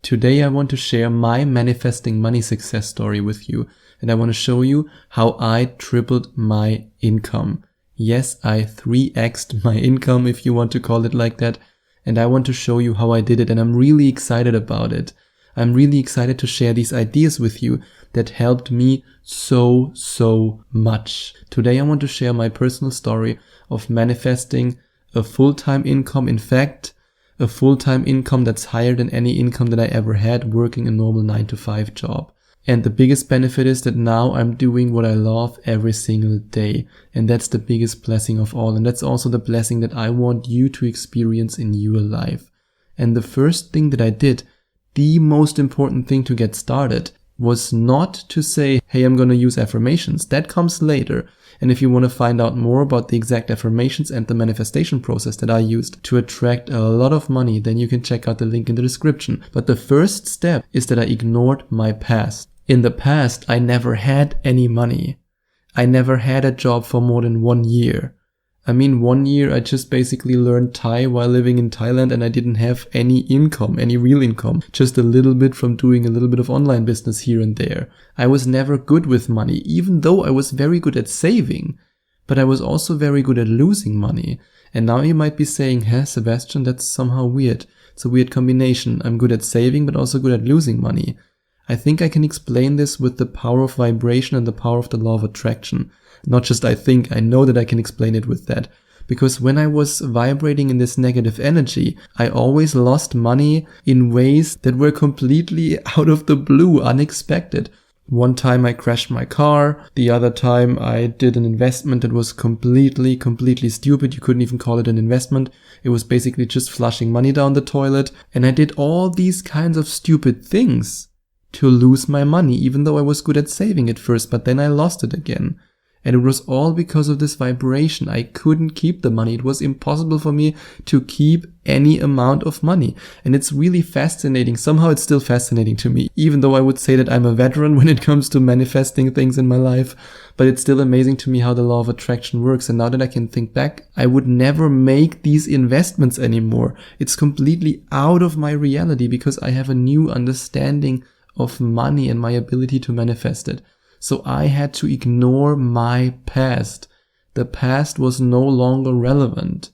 Today I want to share my manifesting money success story with you, and I want to show you how I tripled my income. Yes, I 3x'd my income, if you want to call it like that, and I want to show you how I did it, and I'm really excited about it. I'm really excited to share these ideas with you that helped me so much. Today I want to share my personal story of manifesting a full-time income. In fact, a full-time income that's higher than any income that I ever had working a normal 9-to-5 job. And the biggest benefit is that now I'm doing what I love every single day. And that's the biggest blessing of all. And that's also the blessing that I want you to experience in your life. And the first thing that I did, the most important thing to get started, was not to say, hey, I'm going to use affirmations. That comes later. And if you want to find out more about the exact affirmations and the manifestation process that I used to attract a lot of money, then you can check out the link in the description. But the first step is that I ignored my past. In the past, I never had any money. I never had a job for more than 1 year. I mean, 1 year I just basically learned Thai while living in Thailand, and I didn't have any income, any real income, just a little bit from doing a little bit of online business here and there. I was never good with money, even though I was very good at saving, but I was also very good at losing money. And now you might be saying, hey, Sebastian, that's somehow weird. It's a weird combination. I'm good at saving, but also good at losing money. I think I can explain this with the power of vibration and the power of the law of attraction. Not just I think, I know that I can explain it with that. Because when I was vibrating in this negative energy, I always lost money in ways that were completely out of the blue, unexpected. One time I crashed my car. The other time I did an investment that was completely stupid. You couldn't even call it an investment. It was basically just flushing money down the toilet. And I did all these kinds of stupid things to lose my money, even though I was good at saving at first, but then I lost it again. And it was all because of this vibration. I couldn't keep the money. It was impossible for me to keep any amount of money. And it's really fascinating. Somehow it's still fascinating to me, even though I would say that I'm a veteran when it comes to manifesting things in my life. But it's still amazing to me how the law of attraction works. And now that I can think back, I would never make these investments anymore. It's completely out of my reality because I have a new understanding of money and my ability to manifest it. So I had to ignore my past. The past was no longer relevant.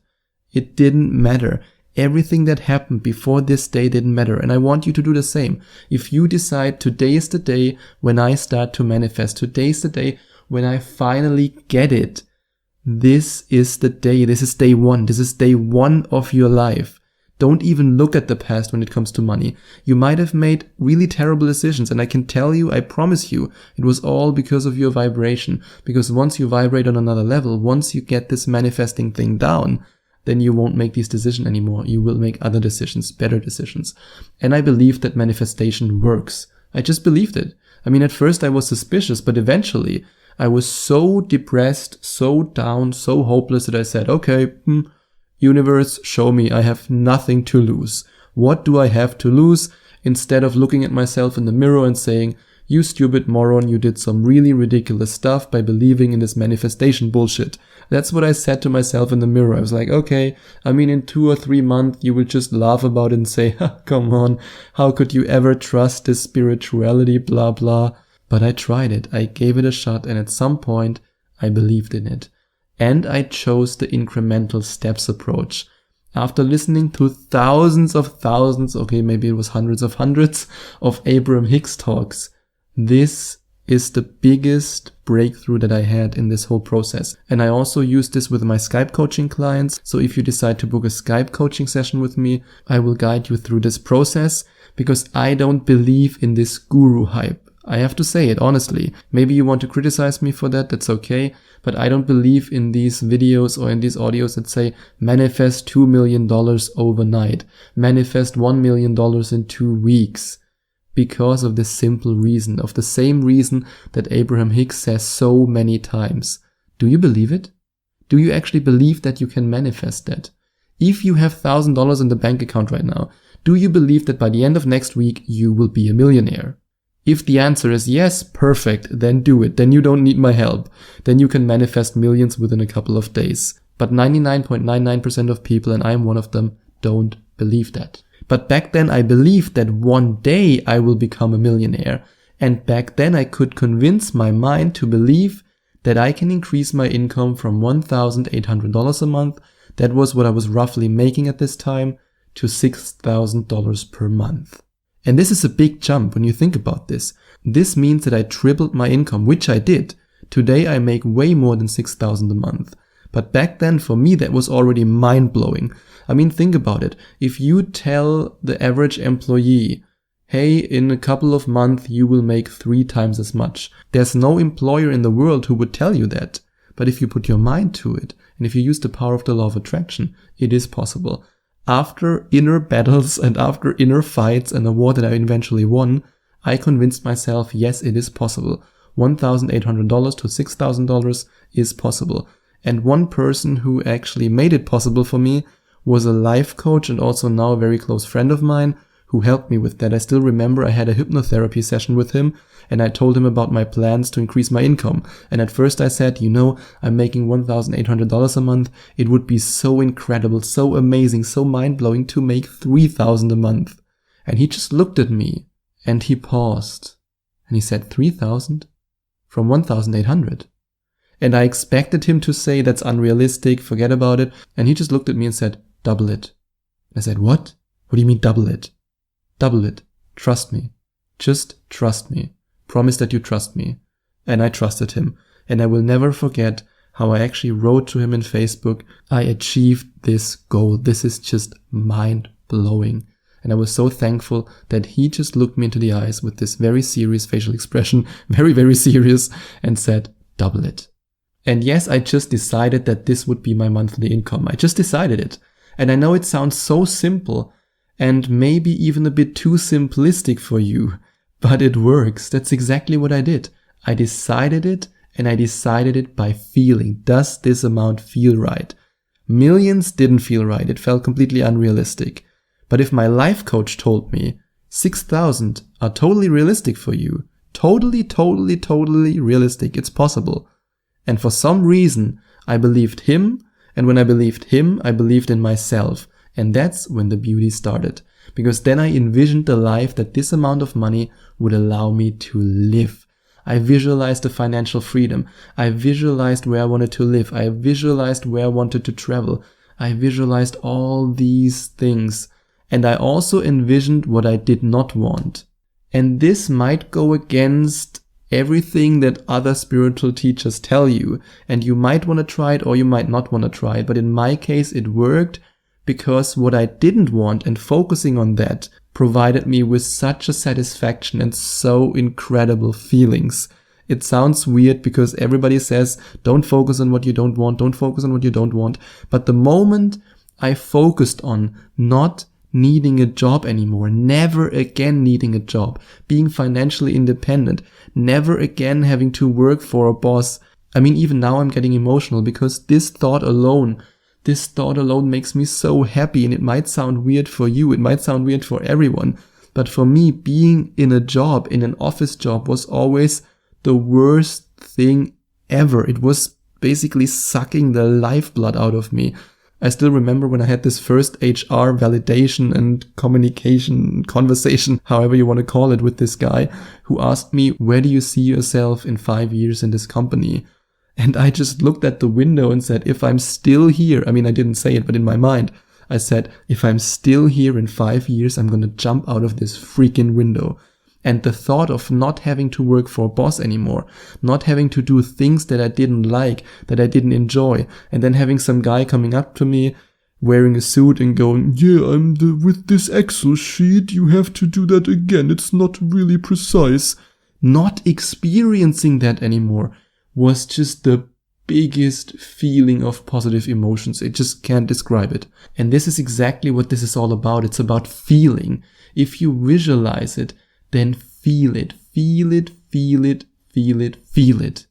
It didn't matter. Everything that happened before this day didn't matter. And I want you to do the same. If you decide today is the day when I start to manifest, today is the day when I finally get it. This is the day. This is day one. This is day one of your life. Don't even look at the past when it comes to money. You might have made really terrible decisions, and I can tell you, I promise you, it was all because of your vibration. Because once you vibrate on another level, once you get this manifesting thing down, then you won't make these decisions anymore. You will make other decisions, better decisions. And I believe that manifestation works. I just believed it. I mean, at first I was suspicious, but eventually I was so depressed, so down, so hopeless that I said, okay, universe, show me. I have nothing to lose. What do I have to lose? Instead of looking at myself in the mirror and saying, you stupid moron, you did some really ridiculous stuff by believing in this manifestation bullshit. That's what I said to myself in the mirror. I was like, okay, I mean, in 2 or 3 months, you will just laugh about it and say, come on, how could you ever trust this spirituality, blah, blah. But I tried it. I gave it a shot, and at some point, I believed in it. And I chose the incremental steps approach. After listening to thousands, okay, maybe it was hundreds of Abraham Hicks talks, this is the biggest breakthrough that I had in this whole process. And I also use this with my Skype coaching clients. So if you decide to book a Skype coaching session with me, I will guide you through this process because I don't believe in this guru hype. I have to say it honestly. Maybe you want to criticize me for that, that's okay. But I don't believe in these videos or in these audios that say manifest $2 million overnight, manifest $1 million in 2 weeks. Because of the simple reason, of the same reason that Abraham Hicks says so many times. Do you believe it? Do you actually believe that you can manifest that? If you have $1,000 in the bank account right now, do you believe that by the end of next week you will be a millionaire? If the answer is yes, perfect, then do it. Then you don't need my help. Then you can manifest millions within a couple of days. But 99.99% of people, and I'm one of them, don't believe that. But back then I believed that one day I will become a millionaire. And back then I could convince my mind to believe that I can increase my income from $1,800 a month, that was what I was roughly making at this time, to $6,000 per month. And this is a big jump when you think about this. This means that I tripled my income, which I did. Today I make way more than $6,000 a month. But back then for me that was already mind-blowing. I mean, think about it. If you tell the average employee, hey, in a couple of months you will make 3 times as much, there's no employer in the world who would tell you that. But if you put your mind to it, and if you use the power of the law of attraction, it is possible. After inner battles and after inner fights and a war that I eventually won, I convinced myself, yes, it is possible. $1,800 to $6,000 is possible. And one person who actually made it possible for me was a life coach and also now a very close friend of mine who helped me with that. I still remember I had a hypnotherapy session with him and I told him about my plans to increase my income. And at first I said, I'm making $1,800 a month. It would be so incredible, so amazing, so mind-blowing to make $3,000 a month. And he just looked at me and he paused and he said, 3,000 from 1,800. And I expected him to say, that's unrealistic, forget about it. And he just looked at me and said, double it. I said, what? What do you mean double it? Double it. Trust me. Just trust me. Promise that you trust me. And I trusted him. And I will never forget how I actually wrote to him in Facebook, I achieved this goal. This is just mind-blowing. And I was so thankful that he just looked me into the eyes with this very serious facial expression, very, very serious, and said, double it. And yes, I just decided that this would be my monthly income. I just decided it. And I know it sounds so simple and maybe even a bit too simplistic for you, but it works. That's exactly what I did. I decided it, and I decided it by feeling. Does this amount feel right? Millions didn't feel right. It felt completely unrealistic. But if my life coach told me 6,000 are totally realistic for you, totally realistic, it's possible. And for some reason, I believed him, and when I believed him, I believed in myself. And that's when the beauty started. Because then I envisioned the life that this amount of money would allow me to live. I visualized the financial freedom. I visualized where I wanted to live. I visualized where I wanted to travel. I visualized all these things. And I also envisioned what I did not want. And this might go against everything that other spiritual teachers tell you. And you might want to try it or you might not want to try it. But in my case, it worked because what I didn't want and focusing on that provided me with such a satisfaction and so incredible feelings. It sounds weird because everybody says, don't focus on what you don't want, don't focus on what you don't want. But the moment I focused on not needing a job anymore, never again needing a job, being financially independent, never again having to work for a boss. I mean, even now I'm getting emotional because this thought alone makes me so happy. And it might sound weird for you, it might sound weird for everyone, but for me, being in a job, in an office job, was always the worst thing ever. It was basically sucking the lifeblood out of me. I still remember when I had this first HR validation and communication conversation, however you want to call it, with this guy who asked me, where do you see yourself in 5 years in this company? And I just looked at the window and said, if I'm still here, I mean, I didn't say it, but in my mind, I said, if I'm still here in 5 years, I'm going to jump out of this freaking window. And the thought of not having to work for a boss anymore, not having to do things that I didn't like, that I didn't enjoy, and then having some guy coming up to me wearing a suit and going, yeah, with this Excel sheet, you have to do that again. It's not really precise. Not experiencing that anymore was just the biggest feeling of positive emotions. I just can't describe it. And this is exactly what this is all about. It's about feeling. If you visualize it, then feel it, feel it, feel it, feel it, feel it.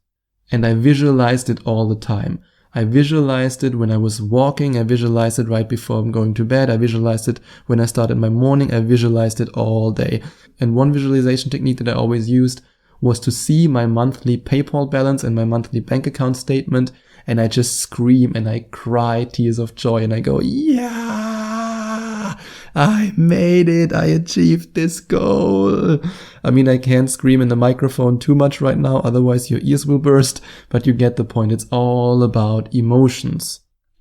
And I visualized it all the time. I visualized it when I was walking. I visualized it right before I'm going to bed. I visualized it when I started my morning. I visualized it all day. And one visualization technique that I always used was to see my monthly PayPal balance and my monthly bank account statement. And I just scream and I cry tears of joy and I go, yeah. I made it. I achieved this goal. I mean, I can't scream in the microphone too much right now, otherwise your ears will burst, but you get the point. It's all about emotions.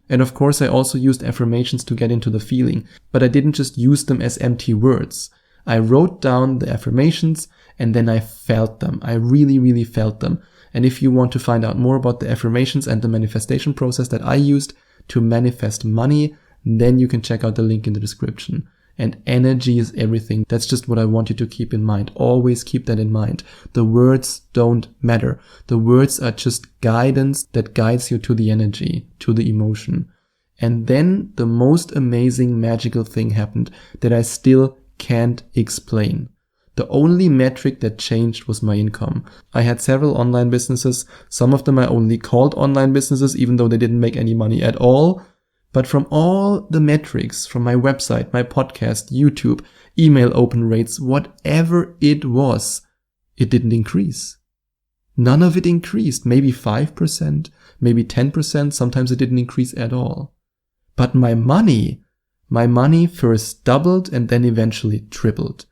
And of course, I also used affirmations to get into the feeling, but I didn't just use them as empty words. I wrote down the affirmations and then I felt them. I really, really felt them. And if you want to find out more about the affirmations and the manifestation process that I used to manifest money, then you can check out the link in the description. And energy is everything. That's just what I want you to keep in mind. Always keep that in mind. The words don't matter. The words are just guidance that guides you to the energy, to the emotion. And then the most amazing magical thing happened that I still can't explain. The only metric that changed was my income. I had several online businesses. Some of them I only called online businesses, even though they didn't make any money at all. But from all the metrics, from my website, my podcast, YouTube, email open rates, whatever it was, it didn't increase. None of it increased. Maybe 5%, maybe 10%. Sometimes it didn't increase at all. But my money first doubled and then eventually tripled.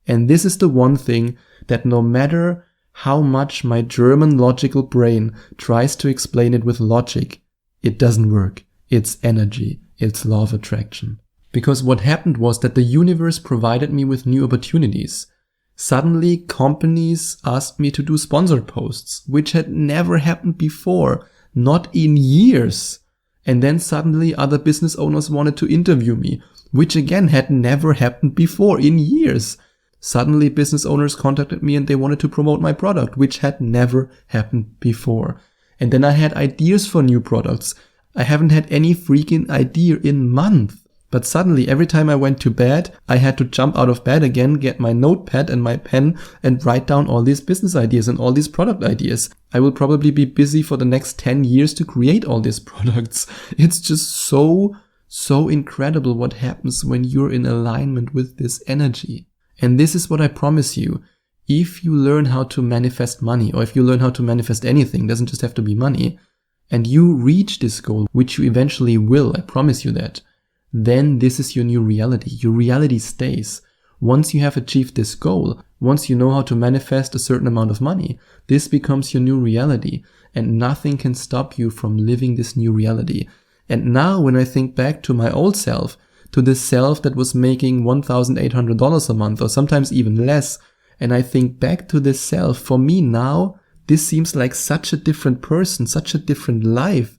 And this is the one thing that no matter how much my German logical brain tries to explain it with logic, it doesn't work. It's energy. It's law of attraction. Because what happened was that the universe provided me with new opportunities. Suddenly, companies asked me to do sponsored posts, which had never happened before, not in years. And then suddenly other business owners wanted to interview me, which again had never happened before in years. Suddenly business owners contacted me and they wanted to promote my product, which had never happened before. And then I had ideas for new products. I haven't had any freaking idea in months. But suddenly, every time I went to bed, I had to jump out of bed again, get my notepad and my pen and write down all these business ideas and all these product ideas. I will probably be busy for the next 10 years to create all these products. It's just so incredible what happens when you're in alignment with this energy. And this is what I promise you. If you learn how to manifest money, or if you learn how to manifest anything, it doesn't just have to be money, and you reach this goal, which you eventually will, I promise you that, then this is your new reality. Your reality stays. Once you have achieved this goal, once you know how to manifest a certain amount of money, this becomes your new reality, and nothing can stop you from living this new reality. And now when I think back to my old self, to the self that was making $1,800 a month, or sometimes even less, and I think back to this self, for me now, this seems like such a different person, such a different life.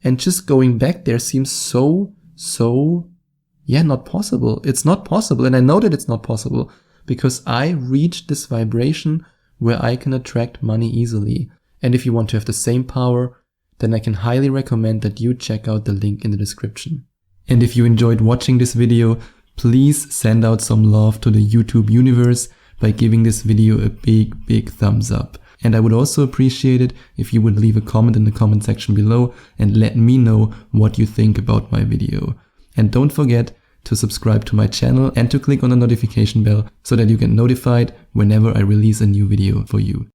And just going back there seems not possible. It's not possible. And I know that it's not possible because I reached this vibration where I can attract money easily. And if you want to have the same power, then I can highly recommend that you check out the link in the description. And if you enjoyed watching this video, please send out some love to the YouTube universe by giving this video a big thumbs up. And I would also appreciate it if you would leave a comment in the comment section below and let me know what you think about my video. And don't forget to subscribe to my channel and to click on the notification bell so that you get notified whenever I release a new video for you.